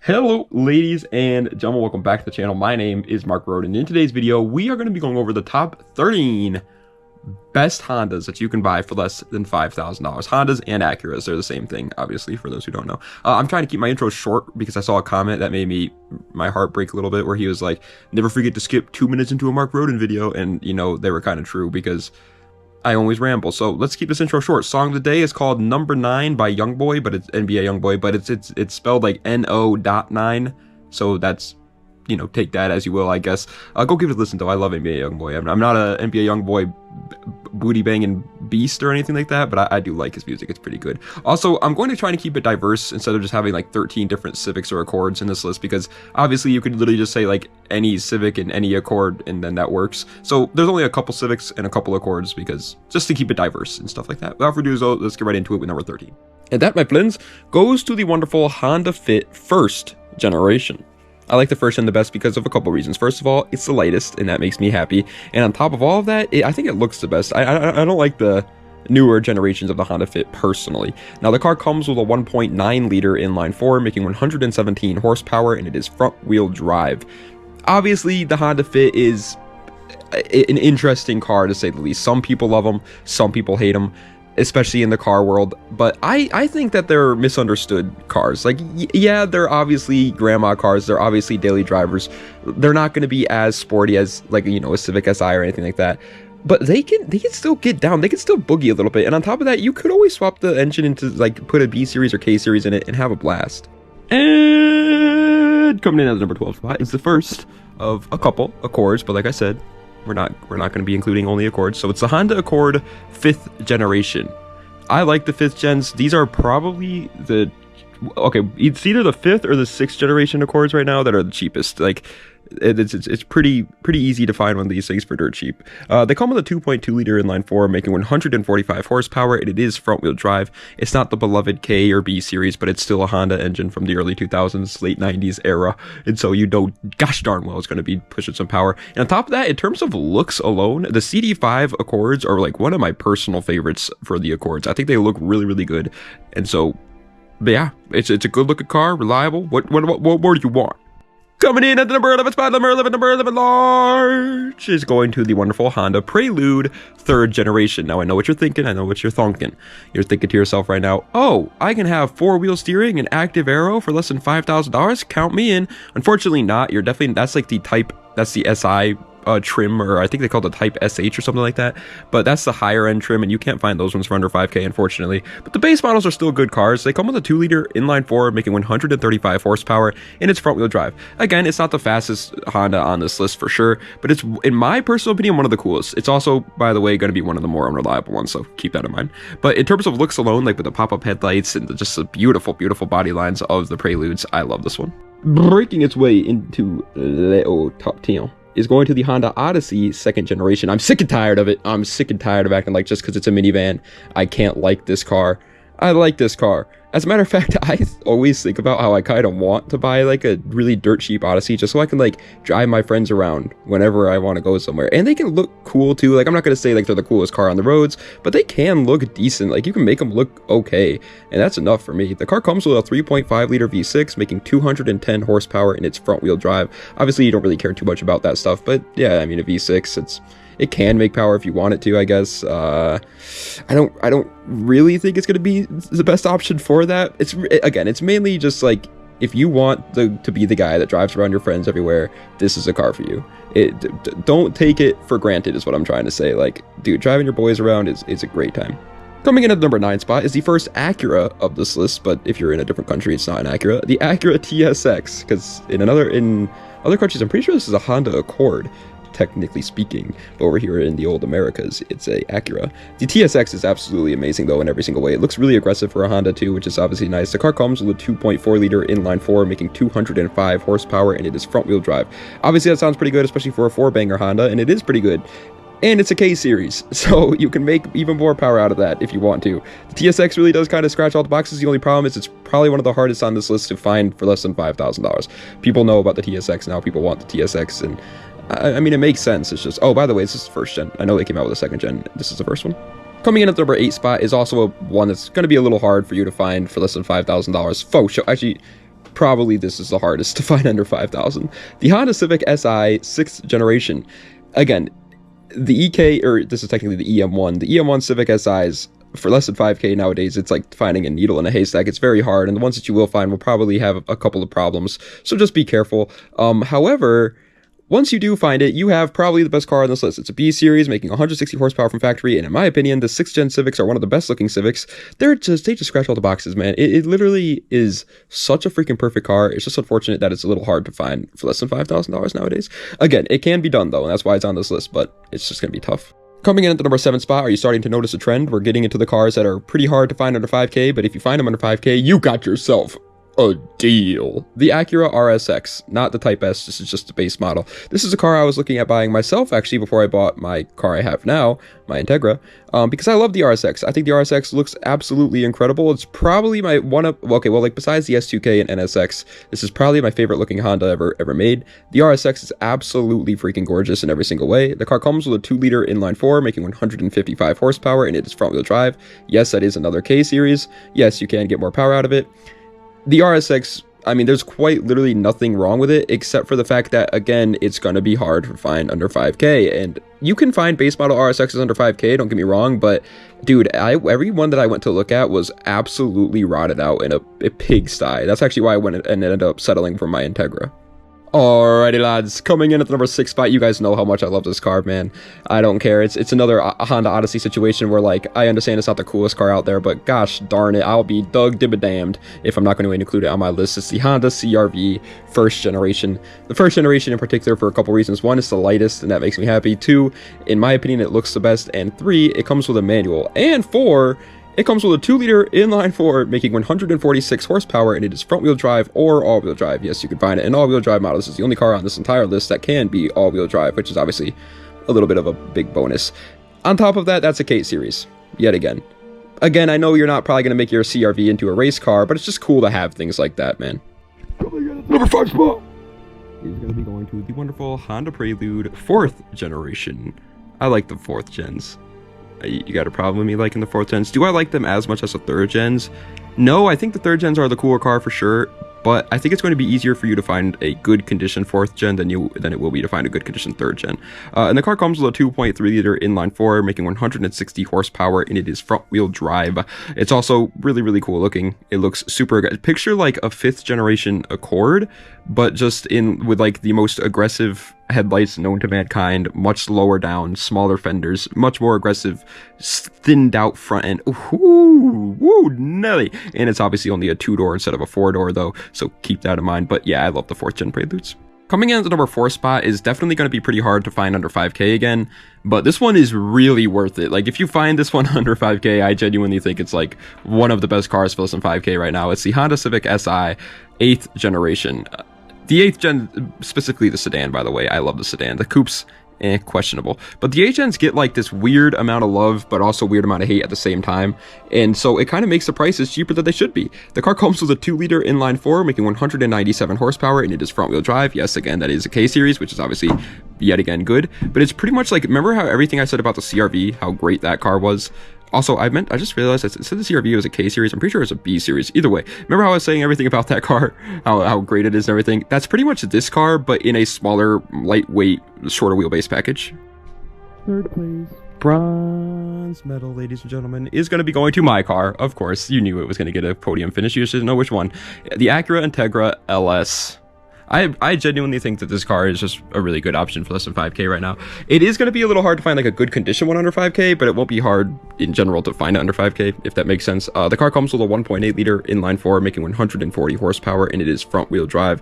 Hello ladies and gentlemen, welcome back to the channel. My name is Mark Road, and in today's video we are going to be going over the top 13 best Hondas that you can buy for less than $5,000. Hondas and Acuras, they're the same thing, obviously, for those who don't know. I'm trying to keep my intro short because I saw a comment that made my heart break a little bit, where he was like, never forget to skip 2 minutes into a Mark Roden video, and you know, they were kind of true because I always ramble. So let's keep this intro short. Song of the day is called Number 9 by Youngboy, but it's NBA Youngboy, but it's spelled like NO.9. So that's, you know, take that as you will, I guess. Go give it a listen though. I love NBA Youngboy. I'm not a NBA Youngboy booty banging beast or anything like that, but I do like his music. It's pretty good. Also, I'm going to try to keep it diverse instead of just having like 13 different Civics or Accords in this list, because obviously you could literally just say like any Civic and any Accord and then that works. So there's only a couple Civics and a couple Accords, because just to keep it diverse and stuff like that. Without further ado, let's get right into it with number 13. And that, my friends, goes to the wonderful Honda Fit first generation. I like the first gen the best because of a couple reasons. First of all, it's the lightest, and that makes me happy. And on top of all of that, I think it looks the best. I don't like the newer generations of the Honda Fit personally. Now, the car comes with a 1.9 liter inline four, making 117 horsepower, and it is front wheel drive. Obviously, the Honda Fit is an interesting car to say the least. Some people love them, some people hate them, especially in the car world, but I think that they're misunderstood cars. Like, yeah, they're obviously grandma cars, they're obviously daily drivers, they're not going to be as sporty as, like, you know, a Civic SI or anything like that, but they can still get down, they can still boogie a little bit, and on top of that, you could always swap the engine into, like, put a B series or K series in it and have a blast. And coming in at the number 12 spot is the first of a couple Accords, but like I said, we're not going to be including only Accords. So it's the Honda Accord 5th generation. I like the 5th gens. These are probably the, okay, it's either the 5th or the 6th generation Accords right now that are the cheapest. Like, it's pretty easy to find one of these things for dirt cheap. They come with a 2.2 liter inline four, making 145 horsepower, and it is front wheel drive. It's not the beloved K or B series, but it's still a Honda engine from the early 2000s, late 90s era, and so you know gosh darn well it's going to be pushing some power. And on top of that, in terms of looks alone, the CD5 Accords are like one of my personal favorites for the Accords. I think they look really good, and so, but yeah, it's a good looking car, reliable. What more do you want? Coming in at the number 11 spot, number 11 large, is going to the wonderful Honda Prelude 3rd generation. Now, I know what you're thinking. I know what you're thonking. You're thinking to yourself right now, oh, I can have 4-wheel steering and active aero for less than $5,000? Count me in. Unfortunately not. You're definitely, that's like the type, that's the SI trim, or I think they call it the Type SH or something like that, but that's the higher end trim, and you can't find those ones for under 5K, unfortunately. But the base models are still good cars. They come with a 2 liter inline four, making 135 horsepower, and it's front wheel drive. Again, it's not the fastest Honda on this list for sure, but it's, in my personal opinion, one of the coolest. It's also, by the way, going to be one of the more unreliable ones, so keep that in mind. But in terms of looks alone, like with the pop-up headlights and just the beautiful body lines of the Preludes, I love this one. Breaking its way into the top 10 is going to the Honda Odyssey 2nd generation. I'm sick and tired of it. I'm sick and tired of acting like just because it's a minivan, I can't like this car. I like this car. As a matter of fact, I always think about how I kind of want to buy like a really dirt cheap Odyssey just so I can like drive my friends around whenever I want to go somewhere. And they can look cool too. Like, I'm not going to say like they're the coolest car on the roads, but they can look decent. Like, you can make them look okay. And that's enough for me. The car comes with a 3.5 liter V6, making 210 horsepower, and it's front wheel drive. Obviously, you don't really care too much about that stuff, but yeah, I mean, a V6, it can make power if you want it to, I guess. I don't really think it's going to be the best option for that. It's mainly just like, if you want to be the guy that drives around your friends everywhere, this is a car for you. Don't take it for granted is what I'm trying to say. Like, dude, driving your boys around is a great time. Coming in at the number 9 spot is the first Acura of this list, but if you're in a different country, it's not an Acura. The Acura TSX, because in other countries, I'm pretty sure this is a Honda Accord, technically speaking, but over here in the old Americas, it's a Acura. The TSX is absolutely amazing though in every single way. It looks really aggressive for a Honda too, which is obviously nice. The car comes with a 2.4 liter inline four, making 205 horsepower, and it is front wheel drive. Obviously that sounds pretty good, especially for a 4-banger Honda, and it is pretty good. And it's a K series, so you can make even more power out of that if you want to. The TSX really does kind of scratch all the boxes. The only problem is it's probably one of the hardest on this list to find for less than $5,000. People know about the TSX now, people want the TSX, and I mean, it makes sense. It's just, oh, by the way, this is the 1st gen. I know they came out with a 2nd gen. This is the 1st one. Coming in at the number 8 spot is also one that's going to be a little hard for you to find for less than $5,000. Faux show. Actually, probably this is the hardest to find under 5,000. The Honda Civic SI 6th generation. Again, the EK, or this is technically the EM1. The EM1 Civic SIs, for less than 5K nowadays, it's like finding a needle in a haystack. It's very hard, and the ones that you will find will probably have a couple of problems, so just be careful. However, once you do find it, you have probably the best car on this list. It's a B series, making 160 horsepower from factory, and in my opinion, the 6th gen Civics are one of the best looking Civics. They just scratch all the boxes, man. It literally is such a freaking perfect car. It's just unfortunate that it's a little hard to find for less than $5,000 nowadays. Again, it can be done though, and that's why it's on this list, but it's just gonna be tough. Coming in at the number 7 spot, are you starting to notice a trend? We're getting into the cars that are pretty hard to find under 5K, but if you find them under 5K, you got yourself a deal. The Acura RSX, not the Type S, this is just the base model. This is a car I was looking at buying myself, actually, before I bought my car I have now, my Integra, because I love the RSX. I think the RSX looks absolutely incredible. It's probably my besides the S2K and NSX, this is probably my favorite looking Honda ever made. The RSX is absolutely freaking gorgeous in every single way. The car comes with a 2-liter inline-4, making 155 horsepower, and it is front-wheel drive. Yes, that is another K series. Yes, you can get more power out of it. The RSX, I mean, there's quite literally nothing wrong with it, except for the fact that, again, it's going to be hard to find under 5K, and you can find base model RSXs under 5K, don't get me wrong, but, dude, every one that I went to look at was absolutely rotted out in a pigsty. That's actually why I went and ended up settling for my Integra. Alrighty, lads, coming in at the number 6 spot, you guys know how much I love this car, man. I don't care. It's another Honda Odyssey situation where, like, I understand it's not the coolest car out there, but gosh darn it, I'll be damned if I'm not going to include it on my list. It's the Honda CR-V 1st generation. The 1st generation in particular for a couple reasons. 1, it's the lightest, and that makes me happy. 2, in my opinion, it looks the best. And 3, it comes with a manual. And 4, it comes with a 2-liter inline-4, making 146 horsepower, and it is front-wheel drive or all-wheel drive. Yes, you can find it in all-wheel drive model. This is the only car on this entire list that can be all-wheel drive, which is obviously a little bit of a big bonus. On top of that, that's a K series, yet again. Again, I know you're not probably going to make your CR-V into a race car, but it's just cool to have things like that, man. Number 5 spot is going to be going to the wonderful Honda Prelude 4th generation. I like the 4th gens. You got a problem with me liking the 4th gens? Do I like them as much as the 3rd gens? No, I think the 3rd gens are the cooler car for sure, but I think it's going to be easier for you to find a good condition 4th gen than it will be to find a good condition 3rd gen. And the car comes with a 2.3-liter inline-4, making 160 horsepower, and it is front-wheel drive. It's also really, really cool looking. It looks super good. Picture like a 5th generation Accord, but just with like the most aggressive headlights known to mankind, much lower down, smaller fenders, much more aggressive, thinned out front end. Ooh, woo, Nelly. And it's obviously only a 2-door instead of a 4-door though, so keep that in mind. But yeah, I love the 4th gen Preludes. Coming in at the number 4 spot is definitely going to be pretty hard to find under 5K again, but this one is really worth it. Like, if you find this one under 5K, I genuinely think it's like one of the best cars for less than 5K right now. It's the Honda Civic SI 8th generation. The 8th gen, specifically the sedan, by the way. I love the sedan. The coupes, questionable. But the 8th gens get like this weird amount of love, but also weird amount of hate at the same time. And so it kind of makes the prices cheaper than they should be. The car comes with a 2-liter inline-4, making 197 horsepower, and it is front-wheel drive. Yes, again, that is a K series, which is obviously yet again good. But it's pretty much like, remember how everything I said about the CR-V, how great that car was? Also, I just realized I said the CR-V was a K series. I'm pretty sure it's a B series. Either way, remember how I was saying everything about that car, how great it is and everything? That's pretty much this car, but in a smaller, lightweight, shorter wheelbase package. 3rd place, bronze medal, ladies and gentlemen, is going to be going to my car. Of course, you knew it was going to get a podium finish. You just didn't know which one. The Acura Integra LS. I genuinely think that this car is just a really good option for less than 5K right now. It is going to be a little hard to find like a good condition one under 5K, but it won't be hard in general to find it under 5K, if that makes sense. The car comes with a 1.8-liter inline-4, making 140 horsepower, and it is front-wheel drive.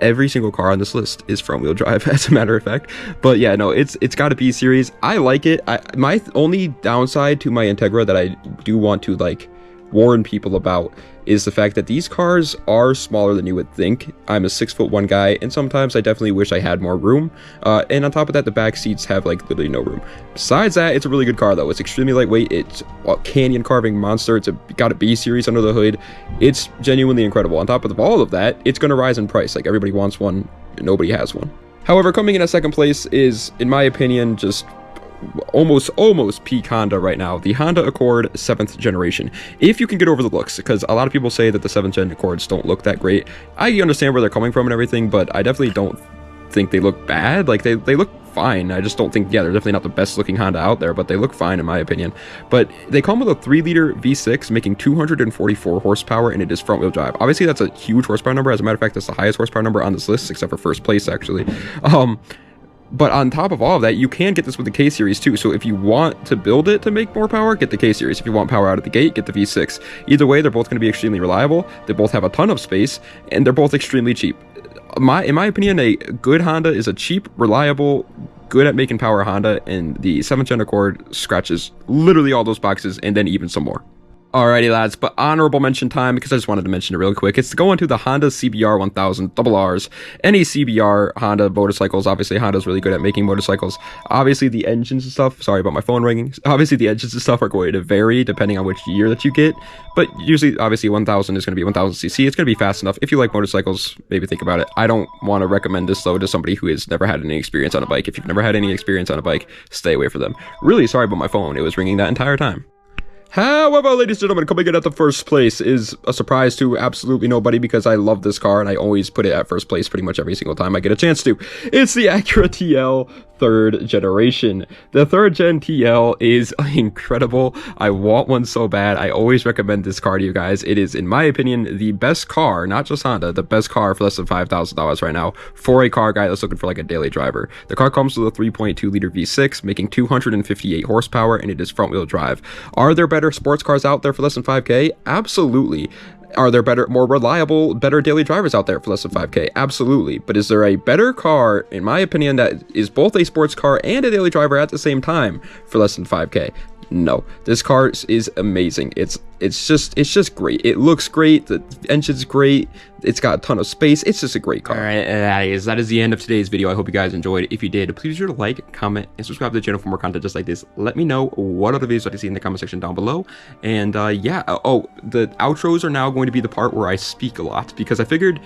Every single car on this list is front-wheel drive, as a matter of fact. But yeah, no, it's got a B series. I like it. My only downside to my Integra that I do want to like warn people about is the fact that these cars are smaller than you would think. I'm a 6'1" guy, and sometimes I definitely wish I had more room. And on top of that, the back seats have like literally no room. Besides that, it's a really good car though. It's extremely lightweight. It's a canyon carving monster. It's got a B series under the hood. It's genuinely incredible. On top of all of that, it's going to rise in price. Like, everybody wants one, nobody has one. However, coming in at 2nd place is, in my opinion, just almost peak Honda right now, the Honda Accord 7th generation. If you can get over the looks, because a lot of people say that the 7th gen Accords don't look that great. I understand where they're coming from and everything, but I definitely don't think they look bad. Like, they look fine. I just don't think, yeah, they're definitely not the best looking Honda out there, but they look fine in my opinion. But they come with a 3-liter V6 making 244 horsepower, and it is front wheel drive. Obviously that's a huge horsepower number. As a matter of fact, that's the highest horsepower number on this list, except for first place actually. But on top of all of that, you can get this with the K series too. So if you want to build it to make more power, get the K series. If you want power out of the gate, get the V6. Either way, they're both going to be extremely reliable. They both have a ton of space, and they're both extremely cheap. In my opinion, a good Honda is a cheap, reliable, good at making power Honda, and the 7th gen Accord scratches literally all those boxes and then even some more. Alrighty lads, but honorable mention time, because I just wanted to mention it real quick. It's to go into the Honda CBR 1000 RRs. Any CBR Honda motorcycles. Obviously Honda's really good at making motorcycles. Obviously the engines and stuff, sorry about my phone ringing. Obviously the engines and stuff are going to vary depending on which year that you get. But usually, obviously 1000 is going to be 1000cc. It's going to be fast enough. If you like motorcycles, maybe think about it. I don't want to recommend this though to somebody who has never had any experience on a bike. If you've never had any experience on a bike, stay away from them. Really sorry about my phone. It was ringing that entire time. However, ladies and gentlemen, coming in at the first place is a surprise to absolutely nobody, because I love this car and I always put it at first place pretty much every single time I get a chance to. It's the Acura TL 3rd generation. The 3rd gen TL is incredible. I want one so bad. I always recommend this car to you guys. It is, in my opinion, the best car, not just Honda, the best car for less than $5,000 right now for a car guy that's looking for like a daily driver. The car comes with a 3.2-liter V6 making 258 horsepower, and it is front wheel drive. Are there better sports cars out there for less than 5K? Absolutely. Are there better, more reliable, better daily drivers out there for less than 5K? Absolutely. But is there a better car, in my opinion, that is both a sports car and a daily driver at the same time for less than 5K? No. This car is amazing. It's just great. It looks great. The engine's great. It's got a ton of space. It's just a great car. All right, that is the end of today's video. I hope you guys enjoyed. If you did, please be sure to like, comment, and subscribe to the channel for more content just like this. Let me know what other videos you'd like to see in the comment section down below. And yeah, oh, the outros are now going to be the part where I speak a lot, because I figured,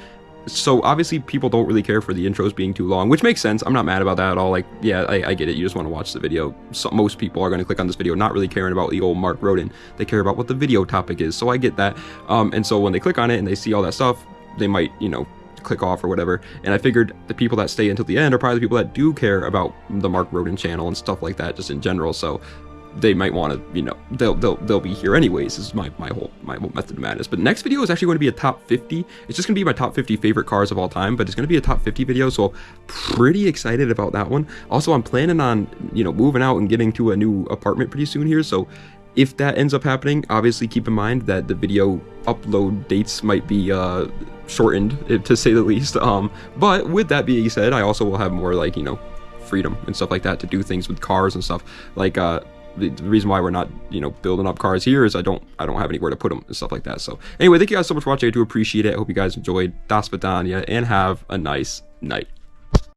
so obviously people don't really care for the intros being too long, which makes sense. I'm not mad about that at all. Like, yeah, I get it. You just want to watch the video. So most people are going to click on this video not really caring about the old Mark Rodin. They care about what the video topic is. So I get that. And so when they click on it and they see all that stuff, they might, you know, click off or whatever. And I figured the people that stay until the end are probably the people that do care about the Mark Rodin channel and stuff like that, just in general. So they might want to, you know, they'll be here anyways. This is my whole method of madness. But next video is actually going to be a top 50. It's just going to be my top 50 favorite cars of all time, but it's going to be a top 50 video, so pretty excited about that one. Also, I'm planning on, you know, moving out and getting to a new apartment pretty soon here, so if that ends up happening, obviously keep in mind that the video upload dates might be shortened, to say the least. But with that being said, I also will have more, like, you know, freedom and stuff like that to do things with cars and stuff. Like, the reason why we're not, you know, building up cars here is I don't have anywhere to put them and stuff like that. So anyway, thank you guys so much for watching. I do appreciate it. I hope you guys enjoyed. Das Vidania, and have a nice night.